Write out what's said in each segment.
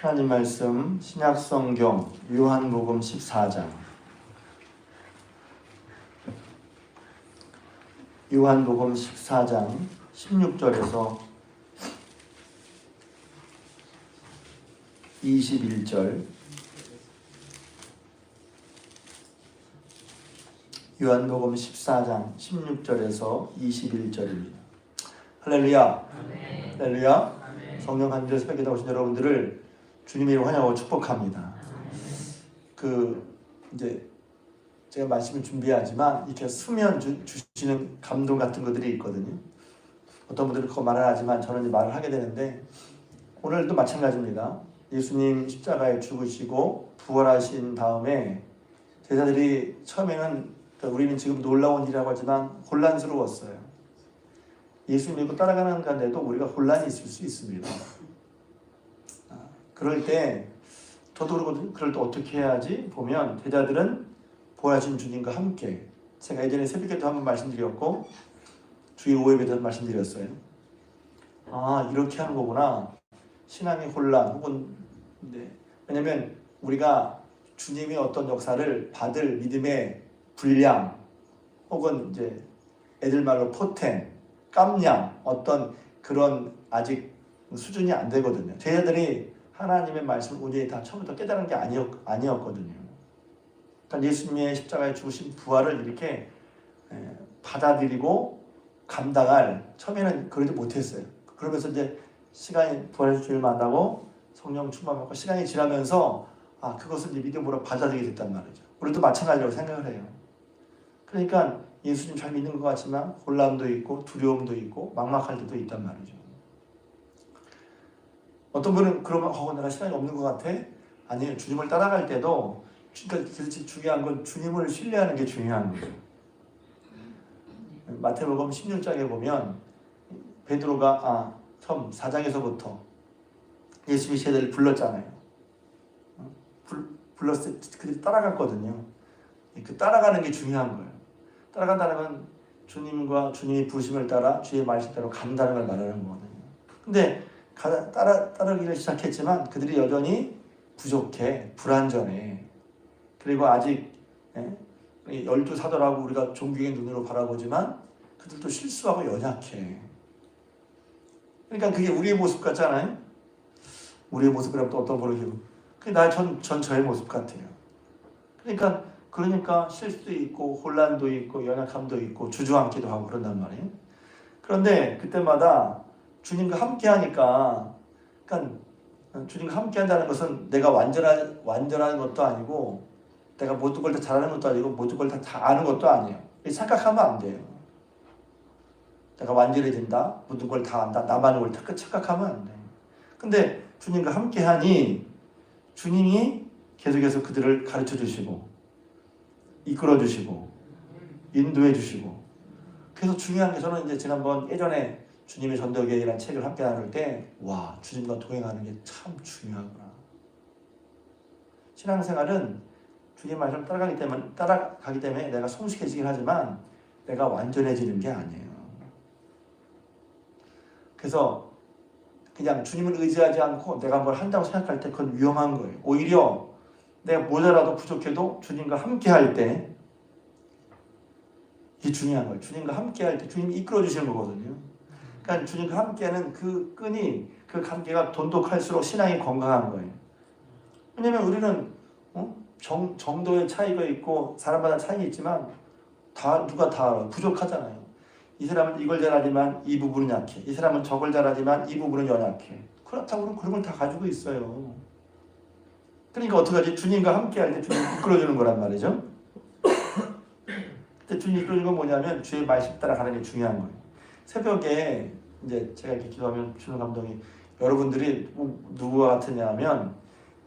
하나님 말씀 신약성경 요한복음 14장 요한복음 14장 16절에서 21절 요한복음 14장 16절에서 21절입니다. 할렐루야. 아멘. 할렐루야. 아멘. 성령 한절 새벽에 나오신 여러분들을 주님의 이름으로 환영하고 축복합니다. 이제 제가 말씀을 준비하지만 이렇게 수면 주시는 감동 같은 것들이 있거든요. 어떤 분들은 그거 말을 하지만 저는 말을 하게 되는데 오늘도 마찬가지입니다. 예수님 십자가에 죽으시고 부활하신 다음에 제자들이 처음에는 우리는 지금 놀라운 일이라고 하지만 혼란스러웠어요. 예수 믿고 따라가는 가운데도 우리가 혼란이 있을 수 있습니다. 그럴 때 저도 그러거든요. 그럴 때 어떻게 해야지 보면 제자들은 부활하신 주님과 함께, 제가 예전에 새벽에도 한번 말씀드렸고 주일 오후에도 말씀드렸어요. 이렇게 하는 거구나. 신앙의 혼란 혹은 왜냐면 우리가 주님의 어떤 역사를 받을 믿음의 분량 혹은 이제 애들 말로 포텐, 깜냥 어떤 그런 아직 수준이 안 되거든요. 제자들이 하나님의 말씀을 온전히 다 처음부터 깨달은 게 아니었거든요. 그러니까 예수님의 십자가에 죽으신 부활을 이렇게 받아들이고 감당할 처음에는 그러지 못했어요. 그러면서 이제 시간이 부활의 주님을 만나고 성령 충만받고 시간이 지나면서 그것을 이제 믿음으로 받아들이게 됐단 말이죠. 우리도 마찬가지라고 생각을 해요. 그러니까 예수님 잘 믿는 것 같지만 혼란도 있고 두려움도 있고 막막할 때도 있단 말이죠. 어떤 분은 그러면 내가 시간이 없는 것 같아? 아니에요. 주님을 따라갈 때도 그러니까 중요한 건 주님을 신뢰하는 게 중요한 거죠. 마태복음 16장에 보면 베드로가 처음 4장에서부터 예수님이 제자들을 불렀잖아요. 불렀을 때 그들이 따라갔거든요. 그 따라가는 게 중요한 거예요. 따라간다는 건 주님과 주님의 부르심을 따라 주의 말씀대로 간다는 걸 말하는 거거든요. 근데 따르기를 시작했지만 그들이 여전히 부족해, 불완전해. 그리고 아직 12사도라고 우리가 존경의 눈으로 바라보지만 그들도 실수하고 연약해. 그러니까 그게 우리의 모습 같잖아요. 우리의 모습이라면 또 어떤 모르겠고 전 저의 모습 같아요. 그러니까 실수도 있고 혼란도 있고 연약함도 있고 주저앉기도 하고 그런단 말이에요. 그런데 그때마다 주님과 함께 하니까, 그러니까 주님과 함께 한다는 것은 내가 완전한 것도 아니고 내가 모든 걸 다 잘하는 것도 아니고 모든 걸 다 아는 것도 아니에요. 착각하면 안 돼요. 내가 완전해진다, 모든 걸 다 안다, 나만 옳다, 착각하면 안 돼요. 근데 주님과 함께 하니 주님이 계속해서 그들을 가르쳐 주시고 이끌어 주시고 인도해 주시고. 그래서 중요한 게 저는 이제 지난번 예전에 주님의 전도계획이라는 책을 함께 나눌 때 주님과 동행하는 게 참 중요하구나. 신앙생활은 주님 말씀을 따라가기 때문에 내가 성숙해지긴 하지만 내가 완전해지는 게 아니에요. 그래서 그냥 주님을 의지하지 않고 내가 뭘 한다고 생각할 때 그건 위험한 거예요. 오히려 내가 모자라도 부족해도 주님과 함께 할 때 이게 중요한 거예요. 주님과 함께 할 때 주님이 이끌어 주시는 거거든요. 그러니까 주님과 함께하는 그 끈이, 그 관계가 돈독할수록 신앙이 건강한 거예요. 왜냐면 우리는 정도의 차이가 있고 사람마다 차이가 있지만 누가 다 부족하잖아요. 이 사람은 이걸 잘하지만 이 부분은 약해. 이 사람은 저걸 잘하지만 이 부분은 연약해. 그렇다고 그런 걸 다 가지고 있어요. 그러니까 어떡하지? 주님과 함께할 때 주님이 이끌어주는 거란 말이죠. 그때 주님이 이끌어주는 건 뭐냐면 주의 말씀 따라 가는 게 중요한 거예요. 새벽에 이제 제가 이렇게 기도하면 주는 감동이, 여러분들이 누구와 같으냐 하면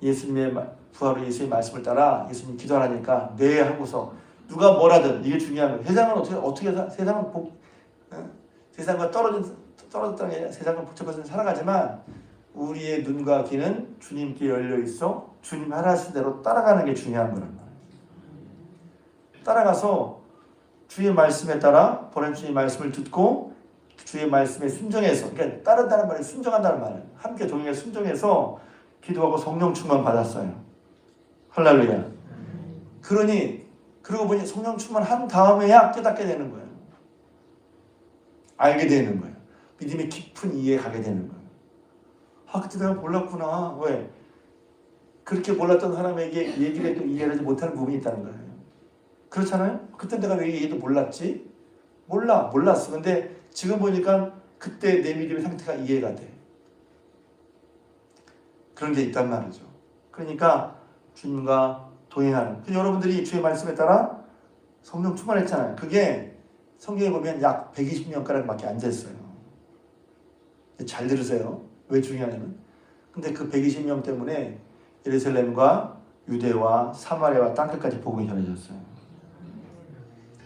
예수님의 부활로 예수님의 말씀을 따라 예수님 기도하라니까 네 하고서 누가 뭐라든 이게 중요한 거예요. 세상은 어떻게 세상과 떨어졌다는 게 아니라 세상과 복잡해서 살아가지만 우리의 눈과 귀는 주님께 열려 있어 주님 하라신 대로 따라가는 게 중요한 거란 말이에요. 따라가서 주의 말씀에 따라 보낸 주의 말씀을 듣고 주의 말씀에 순종해서, 그러니까 따른다는 말이 순종한다는 말이에요. 함께 동행해 순종해서 기도하고 성령 충만 받았어요. 할렐루야. 그러고 보니 성령 충만한 다음에야 깨닫게 되는 거예요. 알게 되는 거예요. 믿음의 깊은 이해에 가게 되는 거예요. 그때 내가 몰랐구나. 왜? 그렇게 몰랐던 사람에게 얘기를 해도 이해를 하지 못하는 부분이 있다는 거예요. 그렇잖아요? 그때 내가 왜 얘도 몰랐지? 몰랐어. 근데 지금 보니까 그때 내 믿음의 상태가 이해가 돼. 그런 게 있단 말이죠. 그러니까 주님과 동행하는. 여러분들이 주의 말씀에 따라 성령 충만했잖아요. 그게 성경에 보면 약 120명가량밖에 안 됐어요. 잘 들으세요. 왜 중요하냐면, 근데 그 120명 때문에 예루살렘과 유대와 사마리아와 땅끝까지 복음이 전해졌어요.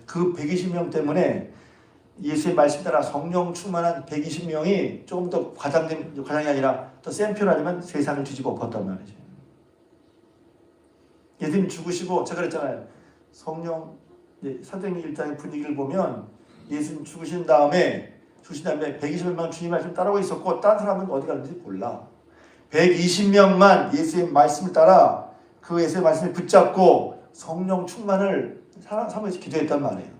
그 120명 때문에 예수의 말씀 따라 성령 충만한 120명이 조금 더 과장이 아니라 더 센 표현하자면 세상을 뒤집어 엎었단 말이죠. 예수님 죽으시고, 제가 그랬잖아요. 성령, 사도행전 1장의 분위기를 보면 예수님 죽으신 다음에 120명만 주님 말씀 따라오고 있었고, 다른 사람은 어디 갔는지 몰라. 120명만 예수의 말씀을 따라 그 예수의 말씀을 붙잡고 성령 충만을 삼아서 기도했단 말이에요.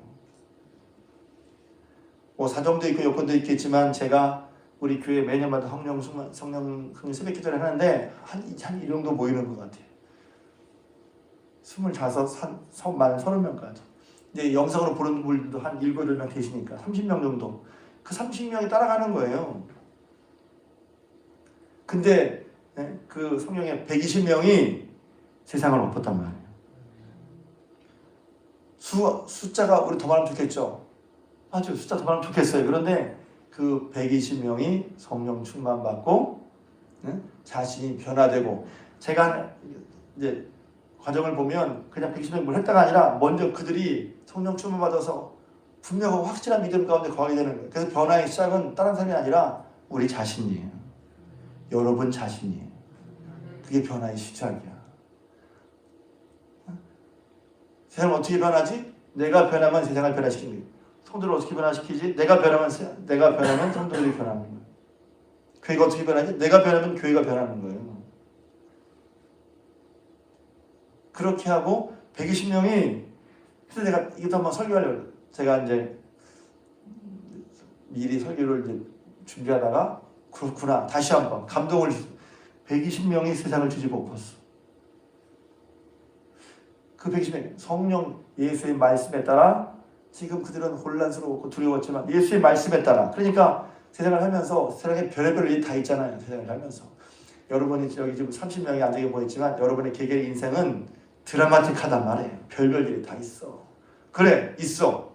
뭐 사정도 있고 여건도 있겠지만, 제가 우리 교회 매년마다 성령 새벽 기도를 하는데 한 이 정도 모이는 것 같아요. 25, 만 30명까지. 이제 영상으로 보는 분들도 한 7, 8명 계시니까 30명 정도. 그 30명이 따라가는 거예요. 근데 그 성령의 120명이 세상을 엎었단 말이에요. 숫자가 우리 더 많으면 좋겠죠. 맞아요. 숫자 더 많으면 좋겠어요. 그런데 그 120명이 성령 충만 받고 자신이 변화되고, 제가 이제 과정을 보면 그냥 120명이 뭘 했다가 아니라 먼저 그들이 성령 충만 받아서 분명하고 확실한 믿음 가운데 거하게 되는 거예요. 그래서 변화의 시작은 다른 사람이 아니라 우리 자신이에요. 여러분 자신이에요. 그게 변화의 시작이야. 세상을 어떻게 변하지? 내가 변하면 세상을 변화시키는 거예요. 성도를 어떻게 변화시키지? 내가 변하면 성도들이 변하는 거예요. 교회가 어떻게 변하지? 내가 변하면 교회가 변하는 거예요. 그렇게 하고 120명이, 그래서 내가 이것도 한번 설교하려고, 제가 이제 미리 설교를 이제 준비하다가 그렇구나, 다시 한번 감동을 주고, 120명이 세상을 뒤집어 엎었어. 그 120명, 성령 예수의 말씀에 따라 지금 그들은 혼란스러웠고 두려웠지만 예수의 말씀에 따라, 그러니까 세상을 하면서 세상에 별의별 일이 다 있잖아요. 세상을 하면서 여러분이 여기 지금 30명이 안 되게 보였지만 여러분의 개개의 인생은 드라마틱하단 말이에요. 별별 일이 다 있어. 그래, 있어.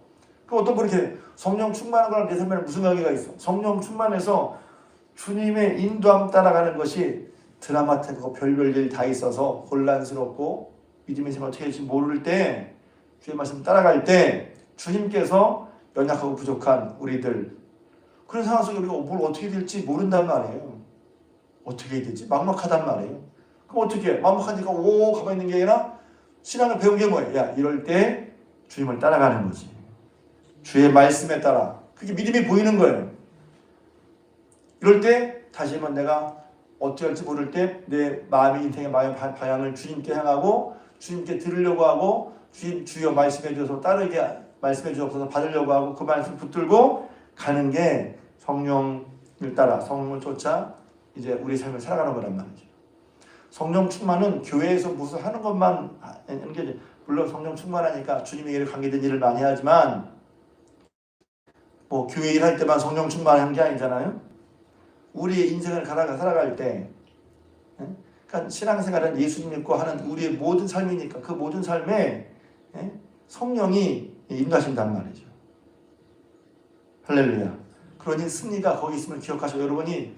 그 어떤 분이 이렇게 성령 충만한 거랑 내 삶에는 무슨 관계가 있어? 성령 충만해서 주님의 인도함 따라가는 것이 드라마틱하고 별별 일이 다 있어서 혼란스럽고 믿음의 생활 어떻게 될지 모를 때, 주의 말씀 따라갈 때 주님께서 연약하고 부족한 우리들, 그런 상황 속에 우리가 뭘 어떻게 될지 모른단 말이에요. 어떻게 될지 막막하단 말이에요. 그럼 어떻게 해? 막막하니까 가만히 있는 게 아니라 신앙을 배운 게 뭐예요? 야, 이럴 때 주님을 따라가는 거지. 주의 말씀에 따라. 그게 믿음이 보이는 거예요. 이럴 때 다시 한번 내가 어떻게 할지 모를 때 내 마음의 인생의 마음의 방향을 주님께 향하고 주님께 들으려고 하고, 주여 말씀해 주셔서 따르게 말씀해 주옵소서 받으려고 하고 그 말씀 붙들고 가는 게 성령을 따라 성령을 쫓아 이제 우리 삶을 살아가는 거란 말이죠. 성령 충만은 교회에서 무슨 하는 것만 하는 게, 물론 성령 충만하니까 주님에게 관계된 일을 많이 하지만 뭐 교회 일할 때만 성령 충만한 게 아니잖아요. 우리의 인생을 살아갈 때, 그러니까 신앙생활은 예수님 믿고 하는 우리의 모든 삶이니까 그 모든 삶에 성령이 인도하신단 말이죠. 할렐루야. 그러니 승리가 거기 있음을 기억하시고, 여러분이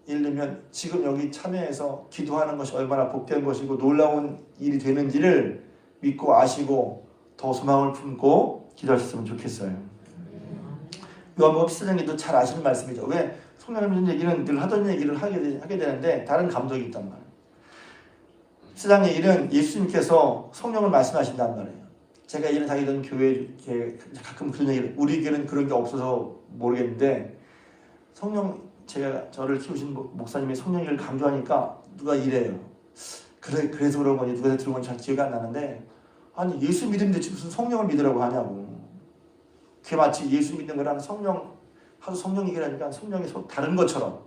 예를 들면 지금 여기 참여해서 기도하는 것이 얼마나 복된 것이고 놀라운 일이 되는지를 믿고 아시고 더 소망을 품고 기도하셨으면 좋겠어요. 요한복음 14장에도 잘 아시는 말씀이죠. 왜? 성령님 얘기는 늘 하던 얘기를 하게 되는데 다른 감독이 있단 말이에요. 14장의 일은 예수님께서 성령을 말씀하신단 말이에요. 제가 예전에 다니던 교회에 가끔 그런 얘기를, 우리 교회는 그런 게 없어서 모르겠는데 성령 저를 키우신 목사님이 성령을 강조하니까 누가 이래요. 그래서 그런 건지 누가 들은 건지 잘 기억이 안 나는데, 아니 예수 믿는데 무슨 성령을 믿으라고 하냐고. 그게 마치 예수 믿는 거랑 하도 성령 얘기하니까 성령이 다른 것처럼.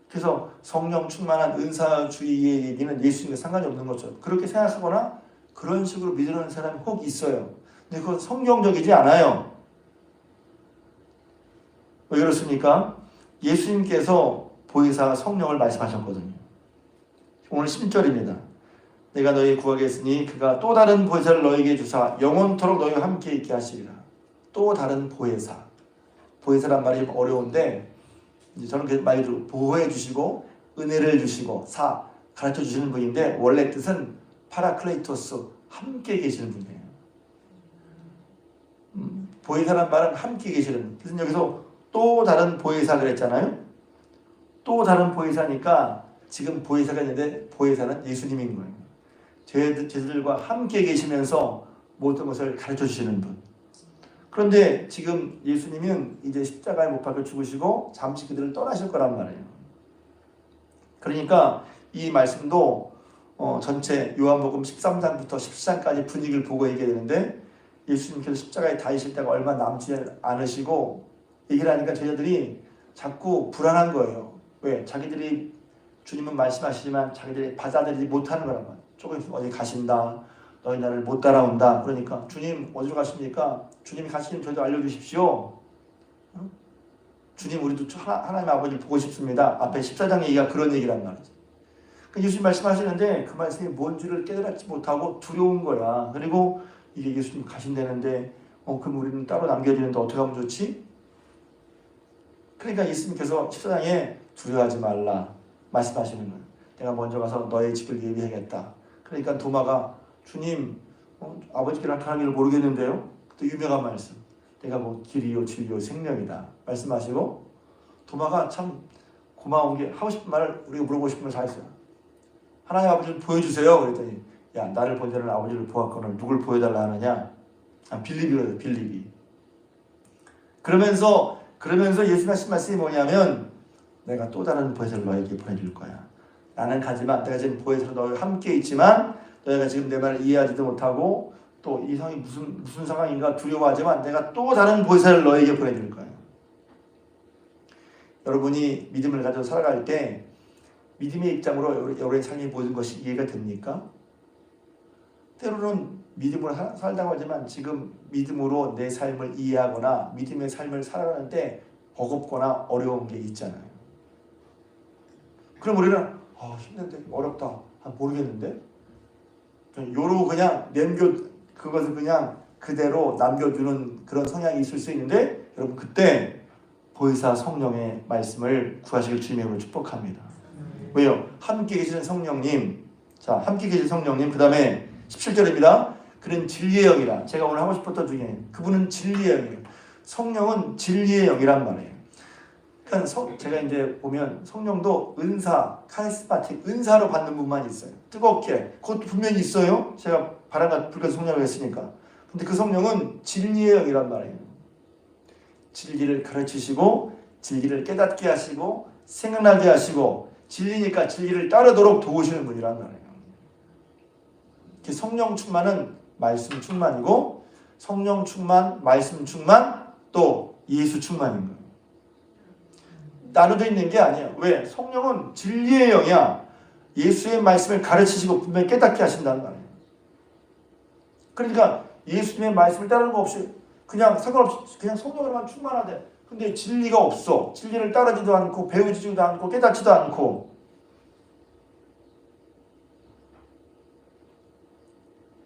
그래서 성령 충만한 은사주의의 얘기는 예수님과 상관이 없는 것처럼 그렇게 생각하거나 그런 식으로 믿으려는 사람이 혹 있어요. 근데 그건 성경적이지 않아요. 왜 그렇습니까? 예수님께서 보혜사 성령을 말씀하셨거든요. 오늘 10절입니다. 내가 너희 구하게 했으니 그가 또 다른 보혜사를 너희에게 주사 영원토록 너희와 함께 있게 하시리라. 또 다른 보혜사. 보혜사란 말이 어려운데 이제 저는 그 말로 보호해 주시고 은혜를 주시고 가르쳐 주시는 분인데 원래 뜻은 파라클레이토스, 함께 계시는 분이에요. 보혜사란 말은 함께 계시는 분. 그래서 여기서 또 다른 보혜사 그랬잖아요. 또 다른 보혜사니까 지금 보혜사가 있는데 보혜사는 예수님인 거예요. 제자들과 함께 계시면서 모든 것을 가르쳐 주시는 분. 그런데 지금 예수님은 이제 십자가에 못 박혀 죽으시고 잠시 그들을 떠나실 거란 말이에요. 그러니까 이 말씀도 전체 요한복음 13장부터 17장까지 분위기를 보고 얘기해야 되는데 예수님께서 십자가에 달리실 때가 얼마 남지 않으시고 얘기를 하니까 제자들이 자꾸 불안한 거예요. 왜? 자기들이 주님은 말씀하시지만 자기들이 받아들이지 못하는 거란 말이에요. 조금 어디 가신다. 너희 나를 못 따라온다. 그러니까 주님 어디로 가십니까? 주님이 가시면 저희도 알려주십시오. 주님 우리도 하나님 아버지를 보고 싶습니다. 앞에 14장 얘기가 그런 얘기란 말이죠. 예수님 말씀하시는데 그 말씀이 뭔지를 깨달지 못하고 두려운 거야. 그리고 이게 예수님 가신다는데 그럼 우리는 따로 남겨지는데 어떻게 하면 좋지? 그러니까 예수님께서 14장에 두려워하지 말라 말씀하시는 거예요. 내가 먼저 가서 너의 집을 예비하겠다. 그러니까 도마가 주님 아버지께랑 가는 길을 모르겠는데요. 또 유명한 말씀. 내가 길이요 진리요 생명이다 말씀하시고 도마가 참 고마운 게 하고 싶은 말을 우리가 물어보고 싶은 걸 다 했어요. 하나님 아버지를 보여주세요. 그랬더니 야 나를 본 자는 아버지를 보았거늘 누굴 보여달라 하느냐. 빌립이거든요. 빌립이. 그러면서 예수님 하신 말씀이 뭐냐면 내가 또 다른 보혜사를 너에게 보내줄 거야. 나는 가지만 내가 지금 보혜사로 너희와 함께 있지만 너희가 지금 내 말을 이해하지도 못하고 또 이 상황이 무슨 상황인가 두려워하지만 내가 또 다른 보혜사를 너에게 보내줄 거예요. 여러분이 믿음을 가지고 살아갈 때 믿음의 입장으로 여러분의 삶의 모든 것이 이해가 됩니까? 때로는 믿음으로 살다고 하지만 지금 믿음으로 내 삶을 이해하거나 믿음의 삶을 살아가는데 버겁거나 어려운 게 있잖아요. 그럼 우리는 힘든데 어렵다 모르겠는데 요로 그냥 그것을 그냥 그대로 남겨두는 그런 성향이 있을 수 있는데 여러분 그때 보혜사 성령의 말씀을 구하시길 주님의 이름으로 축복합니다. 왜요? 함께 계시는 성령님. 자, 함께 계신 성령님. 그 다음에 17절입니다. 그는 진리의 영이라. 제가 오늘 하고 싶었던 중에 그분은 진리의 영이에요. 성령은 진리의 영이란 말이에요. 그러니까 제가 이제 보면 성령도 은사, 카리스마틱 은사로 받는 분만 있어요. 뜨겁게. 그것도 분명히 있어요. 제가 바람과 불과 성령을 했으니까. 근데 그 성령은 진리의 영이란 말이에요. 진리를 가르치시고 진리를 깨닫게 하시고 생각나게 하시고 진리니까 진리를 따르도록 도우시는 분이란 말이에요. 성령 충만은 말씀 충만이고 성령 충만, 말씀 충만, 또 예수 충만인 거예요. 나눠져 있는 게 아니에요. 왜? 성령은 진리의 영이야. 예수의 말씀을 가르치시고 분명히 깨닫게 하신다는 말이에요. 그러니까 예수님의 말씀을 따르는 거 없이 그냥 상관없이 그냥 성령으로만 충만하대. 근데 진리가 없어. 진리를 따르지도 않고 배우지도 않고 깨닫지도 않고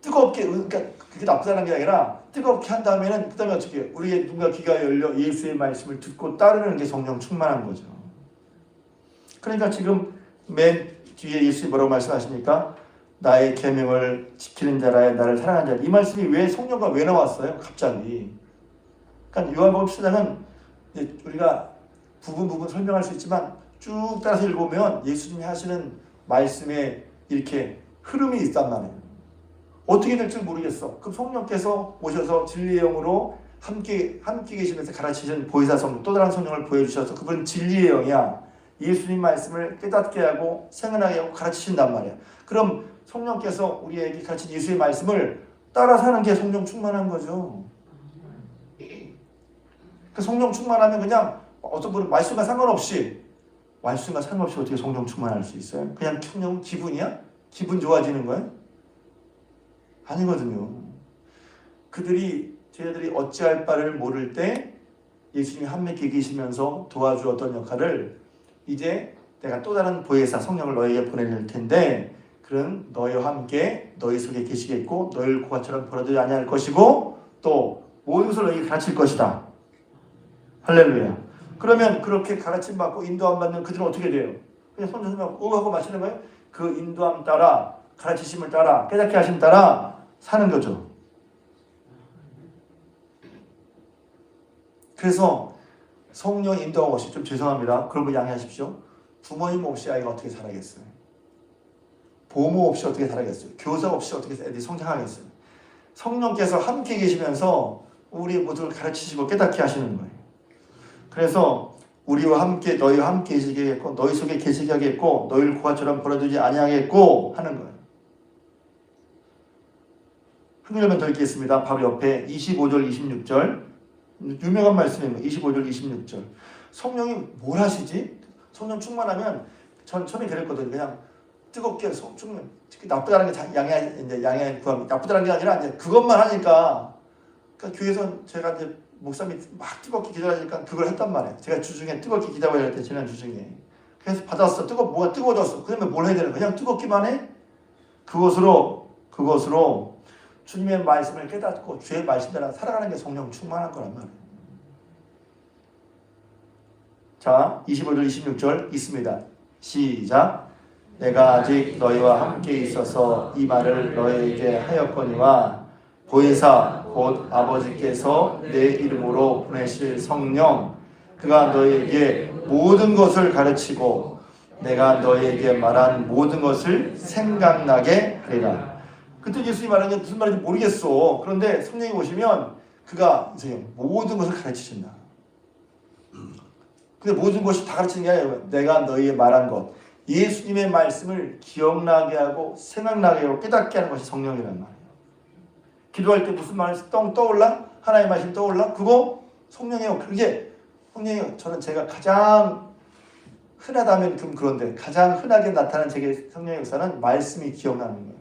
뜨겁게 그러니까 그게 나쁘다는 게 아니라 뜨겁게 한 다음에는 그다음에 어떻게 해요? 우리의 눈과 귀가 열려 예수의 말씀을 듣고 따르는 게 성령 충만한 거죠. 그러니까 지금 맨 뒤에 예수님이 뭐라고 말씀하십니까? 나의 계명을 지키는 자라야 나를 사랑하는 자라. 이 말씀이 왜 성령과 왜 나왔어요? 갑자기. 그러니까 요한복음 7장은 우리가 부분 설명할 수 있지만 쭉 따라서 읽으면 예수님이 하시는 말씀에 이렇게 흐름이 있단 말이에요. 어떻게 될지 모르겠어. 그럼 성령께서 오셔서 진리의 영으로 함께 계시면서 가르치신 보혜사 성령, 또 다른 성령을 보여주셔서 그분은 진리의 영이야. 예수님 말씀을 깨닫게 하고 생각나게 하고 가르치신단 말이야. 그럼 성령께서 우리에게 가르친 예수의 말씀을 따라 사는 게 성령 충만한 거죠. 그 성령 충만하면 그냥 어떤 분은 말씀과 상관없이 어떻게 성령 충만할 수 있어요? 그냥 성령 기분이야? 기분 좋아지는 거야? 아니거든요. 저희들이 어찌할 바를 모를 때 예수님이 함께 계시면서 도와주었던 역할을 이제 내가 또 다른 보혜사 성령을 너에게 보내릴 텐데 그는 너희와 함께 너희 속에 계시겠고 너희를 고아처럼 버려두지 아니할 것이고 또 모든 것을 너희에게 가르칠 것이다. 할렐루야. 그러면 그렇게 가르침 받고 인도함 받는 그들은 어떻게 돼요? 그냥 손 조심하고 하고 마시는 거예요? 그 인도함 따라 가르치심을 따라 깨닫게 하심 따라 사는 거죠. 그래서 성령 인도하고 없이 좀 죄송합니다. 그런 거 양해하십시오. 부모님 없이 아이가 어떻게 살아겠어요? 보모 없이 어떻게 살아겠어요? 교사 없이 어떻게 애들이 성장하겠어요? 성령께서 함께 계시면서 우리 모두를 가르치시고 깨닫게 하시는 거예요. 그래서 우리와 함께 너희와 함께 계시게 하겠고 너희 속에 계시게 하겠고 너희를 고아처럼 버려두지 아니하겠고 하는 거예요. 한 절만 더 읽겠습니다. 바로 옆에 25절 26절 유명한 말씀입니다. 25절 26절 성령이 뭘 하시지? 성령 충만하면 전 처음에 그랬거든요. 그냥 뜨겁게 충만 나쁘다는 게 양해 구합니다. 나쁘다는 게 아니라 이제 그것만 하니까 그러니까 교회에서 제가 이제 목사님이 막 뜨겁게 기도하니까 그걸 했단 말이에요. 제가 주중에 뜨겁게 기도해야 할 때 지난 주중에 그래서 받았어. 뭐가 뜨거워졌어. 그러면 뭘 해야 되나? 그냥 뜨겁기만 해? 그것으로 주님의 말씀을 깨닫고 주의 말씀대로 살아가는 게 성령 충만한 거란 말이에요. 자, 25절 26절 있습니다. 시작. 내가 아직 너희와 함께 있어서 이 말을 너희에게 하였거니와 보혜사 곧 아버지께서 내 이름으로 보내실 성령 그가 너희에게 모든 것을 가르치고 내가 너희에게 말한 모든 것을 생각나게 하리라. 그때 예수님이 말하는 게 무슨 말인지 모르겠어. 그런데 성령이 오시면 그가 이제 모든 것을 가르치신다. 근데 모든 것이 다 가르치는 게 아니라 내가 너희에 말한 것 예수님의 말씀을 기억나게 하고 생각나게 하고 깨닫게 하는 것이 성령이란 말이에요. 기도할 때 무슨 말이 떠올라? 하나님의 말씀이 떠올라? 그거 성령이에요. 그게 성령이에요. 저는 제가 가장 흔하다면 그런데 가장 흔하게 나타나는 제게 성령의 역사는 말씀이 기억나는 거예요.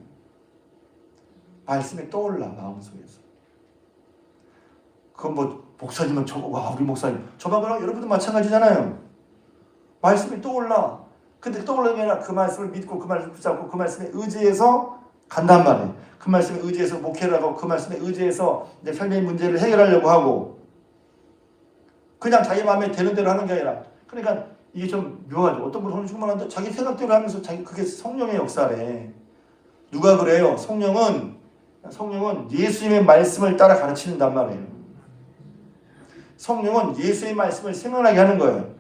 말씀이 떠올라 마음속에서. 그건 뭐 목사님은 저거 와 우리 목사님 저만 그럼 여러분도 마찬가지잖아요. 말씀이 떠올라. 근데 떠올르는 게 아니라 그 말씀을 믿고 그 말씀을 붙잡고 그 말씀에 의지해서 간단 말이에요. 그 말씀에 의지해서 목회를 하고 그 말씀에 의지해서 내 삶의 문제를 해결하려고 하고 그냥 자기 마음에 되는 대로 하는 게 아니라 그러니까 이게 좀 묘하죠. 어떤 분은 성령 충만한데 자기 생각대로 하면서 그게 성령의 역사래. 누가 그래요? 성령은 예수님의 말씀을 따라 가르치는단 말이에요. 성령은 예수의 말씀을 생각나게 하는 거예요.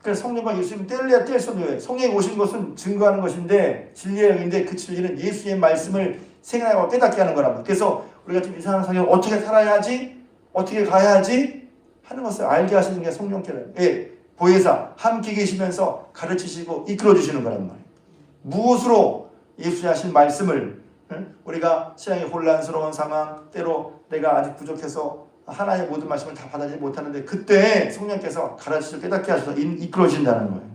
그래서 성령과 예수님 뗄래야 뗄 수 없는 거예요. 성령이 오신 것은 증거하는 것인데 진리의 영인데 그 진리는 예수의 말씀을 생각하고 깨닫게 하는 거란 말이에요. 그래서 우리가 지금 이상한 성경을 어떻게 살아야 하지? 어떻게 가야 하지? 하는 것을 알게 하시는 게 성령께는 보혜사 함께 계시면서 가르치시고 이끌어 주시는 거란 말이에요. 무엇으로 예수님 하신 말씀을 우리가 신앙이 혼란스러운 상황 때로 내가 아직 부족해서 하나의 모든 말씀을 다 받아들이지 못하는데 그때 성령께서 가르치시고 깨닫게 하셔서 이끌어 주신다는 거예요.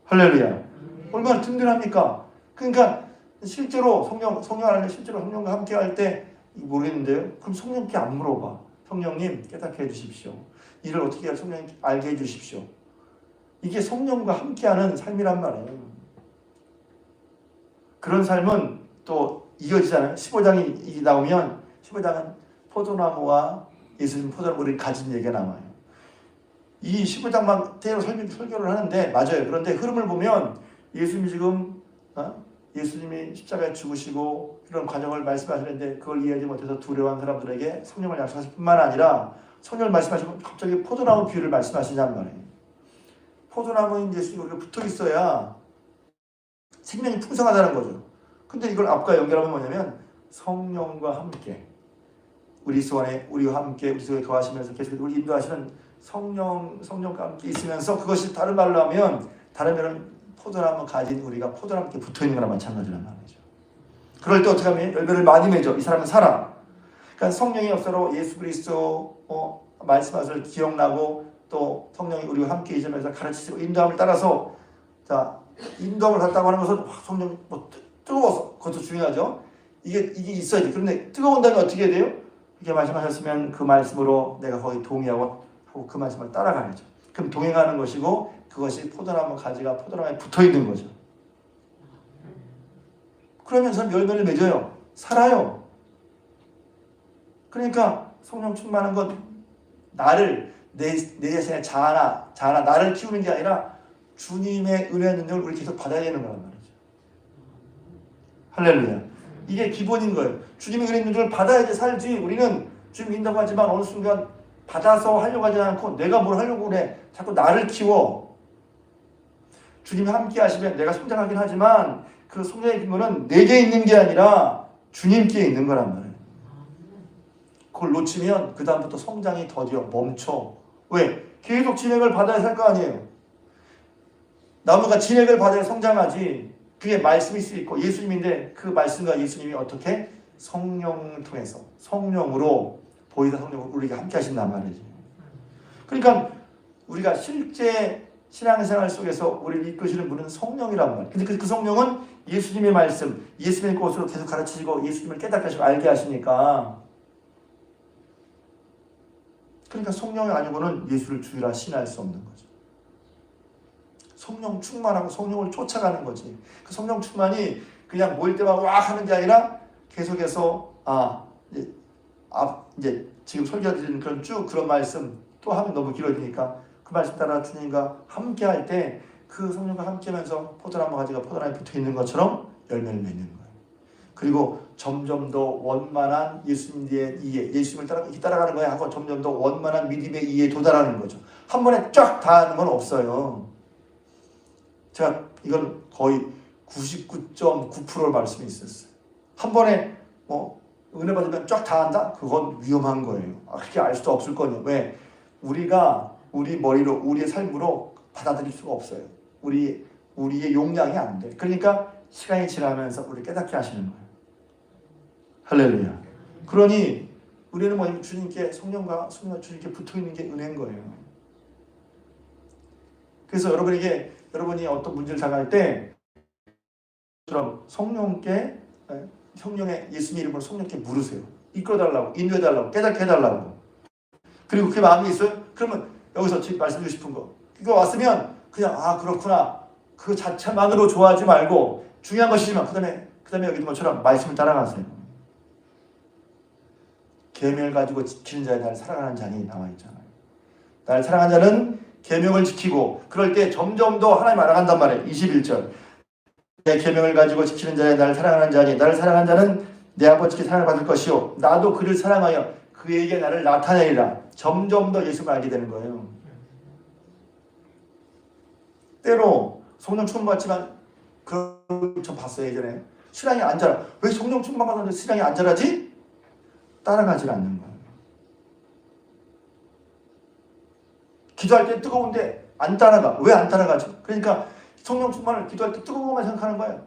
할렐루야. 얼마나 든든합니까? 그러니까 실제로 성령 안에 실제로 성령과 함께 할 때 모르겠는데요. 그럼 성령께 안 물어봐. 성령님 깨닫게 해주십시오. 이를 어떻게 해야 성령님 알게 해주십시오. 이게 성령과 함께하는 삶이란 말이에요. 그런 삶은 또 이어지잖아요. 15장이 나오면 15장은 포도나무와 예수님 포도나무를 가진 얘기가 나와요. 이 15장만 대로 설교를 하는데 맞아요. 그런데 흐름을 보면 예수님이 지금 예수님이 십자가에 죽으시고 이런 과정을 말씀하시는데 그걸 이해하지 못해서 두려워한 사람들에게 성령을 약속하실 뿐만 아니라 성령을 말씀하시고 갑자기 포도나무 비유를 말씀하시냔 말이에요. 포도나무인 예수님이 우리가 붙어 있어야 생명이 풍성하다는 거죠. 근데 이걸 앞과 연결하면 뭐냐면 성령과 함께 우리 소원에 우리와 함께 우리 속에 거하시면서 계속 우리 인도하시는 성령과 함께 있으면서 그것이 다른 말로 하면 포도나무 가진 우리가 포도나무에 붙어있는 거나 마찬가지란 말이죠. 그럴 때 어떻게 하면 열매를 많이 맺어. 이 사람은 살아. 그러니까 성령의 역사로 예수 그리스도 말씀하시를 기억나고 또 성령이 우리와 함께 있으면서 가르치시고 인도함을 따라서 자 인도함을 받았다고 하는 것은 성령이 뜨거워서 그것도 중요하죠. 이게 있어야지. 그런데 뜨거운 다음에 어떻게 해야 돼요? 이렇게 말씀하셨으면 그 말씀으로 내가 거의 동의하고 그 말씀을 따라가야죠. 그럼 동행하는 것이고 그것이 포도나무 가지가 포도나무에 붙어있는 거죠. 그러면서 열매를 맺어요. 살아요. 그러니까 성령 충만한 건 나를 내 자신의 자아나 나를 키우는 게 아니라 주님의 은혜의 능력을 우리 계속 받아야 되는 거란 말이죠. 할렐루야. 이게 기본인 거예요. 주님의 은혜의 능력을 받아야지 살지. 우리는 주님 믿는다고 하지만 어느 순간 받아서 하려고 하지 않고 내가 뭘 하려고 그래. 자꾸 나를 키워. 주님이 함께 하시면 내가 성장하긴 하지만 그 성장의 근거는 내게 있는 게 아니라 주님께 있는 거란 말이에요. 그걸 놓치면 그 다음부터 성장이 더디어 멈춰. 왜? 계속 진액을 받아야 살 거 아니에요. 나무가 진액을 받아야 성장하지. 그게 말씀일 수 있고 예수님인데 그 말씀과 예수님이 어떻게? 성령을 통해서 성령으로 보이다 성령으로 우리가 함께 하신단 말이지. 그러니까 우리가 실제 신앙생활 속에서 우리를 이끄시는 분은 성령이란 말이에요. 근데 그 성령은 예수님의 말씀, 예수님의 것으로 계속 가르치시고 예수님을 깨닫게 하시고 알게 하시니까 그러니까 성령이 아니고는 예수를 주라 신할 수 없는 거죠. 성령 충만하고 성령을 쫓아가는 거지. 그 성령 충만이 그냥 모일 때만 와 하는 게 아니라 계속해서 이제 지금 설교드리는 그런 말씀 또 하면 너무 길어지니까 그 말씀 따라 주님과 함께 할 때 그 성령과 함께 하면서 포도나무 가지가 포도나무에 붙어 있는 것처럼 열매를 맺는 거예요. 그리고 점점 더 원만한 예수님의 이해, 예수님을 따라가는 거야 하고 점점 더 원만한 믿음의 이해에 도달하는 거죠. 한 번에 쫙 다 하는 건 없어요. 제가 이건 거의 99.9%의 말씀이 있었어요. 한 번에 은혜 받으면 쫙 다 한다? 그건 위험한 거예요. 그렇게 알 수도 없을 거예요. 왜? 우리가 우리 머리로 우리의 삶으로 받아들일 수가 없어요. 우리의 용량이 안 돼. 그러니까 시간이 지나면서 우리 깨닫게 하시는 거예요. 할렐루야. 그러니 우리는 뭐냐면 주님께 성령과 주님께 붙어있는 게 은혜인 거예요. 그래서 여러분이 어떤 문제를 당할 때 성령의 예수님 이름으로 성령께 물으세요. 이끌어달라고, 인도해달라고, 깨닫게 해달라고. 그리고 그게 마음이 있어요? 그러면 여기서 지금 말씀드리고 싶은 거 이거 왔으면 그냥 그렇구나 그 자체만으로 좋아하지 말고 중요한 것이지만 그 다음에 여기 있는 것처럼 말씀을 따라가세요. 계명을 가지고 지키는 자의 나를 사랑하는 자니 나와 있잖아요. 나를 사랑하는 자는 계명을 지키고 그럴 때 점점 더 하나님 알아간단 말이에요. 21절 내 계명을 가지고 지키는 자의 나를 사랑하는 자니 나를 사랑하는 자는 내 아버지께 사랑을 받을 것이요 나도 그를 사랑하여 그에게 나를 나타내리라. 점점 더 예수를 알게 되는 거예요. 때로 성령 충만받지만 저 봤어요 예전에 신앙이 안 자라. 왜 성령 충만받았는데 신앙이 안 자라지? 따라가지 않는 거예요. 기도할 때 뜨거운데 안 따라가. 왜 안 따라가지? 그러니까 성령 충만을 기도할 때 뜨거운 것만 생각하는 거예요.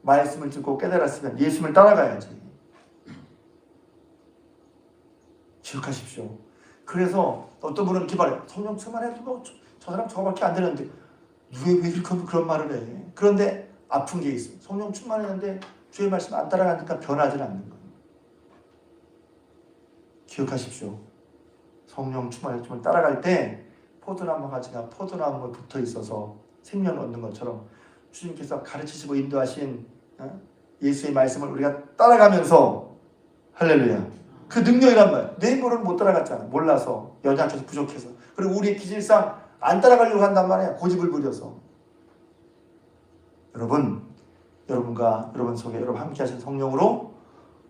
말씀을 듣고 깨달았으면 예수님을 따라가야지. 기억하십시오. 그래서 어떤 분은 이렇게 말해요. 성령 충만해도 저 사람 저거밖에 안 되는데 왜 이렇게 그런 말을 해. 그런데 아픈 게 있어요. 성령 충만했는데 주의 말씀 안 따라가니까 변하지 않는 거예요. 기억하십시오. 성령 충만을 따라갈 때 포도나무 가지가 포도나무에 붙어 있어서 생명을 얻는 것처럼 주님께서 가르치시고 인도하신 예수의 말씀을 우리가 따라가면서 할렐루야. 그 능력이란 말. 내 힘으로는 못 따라갔잖아. 몰라서 연약해서 부족해서. 그리고 우리의 기질상 안 따라가려고 한단 말이야. 고집을 부려서. 여러분과 여러분 속에 여러분 함께 하신 성령으로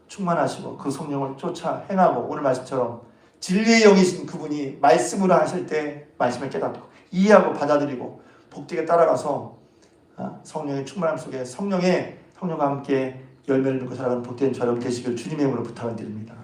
충만하시고 그 성령을 쫓아 행하고 오늘 말씀처럼 진리의 영이신 그분이 말씀으로 하실 때 말씀을 깨닫고 이해하고 받아들이고 복되게 따라가서 성령의 충만함 속에 성령과 함께 열매를 맺고 살아가는 복된 저 여러분 되시길 주님의 이름으로 부탁을 드립니다.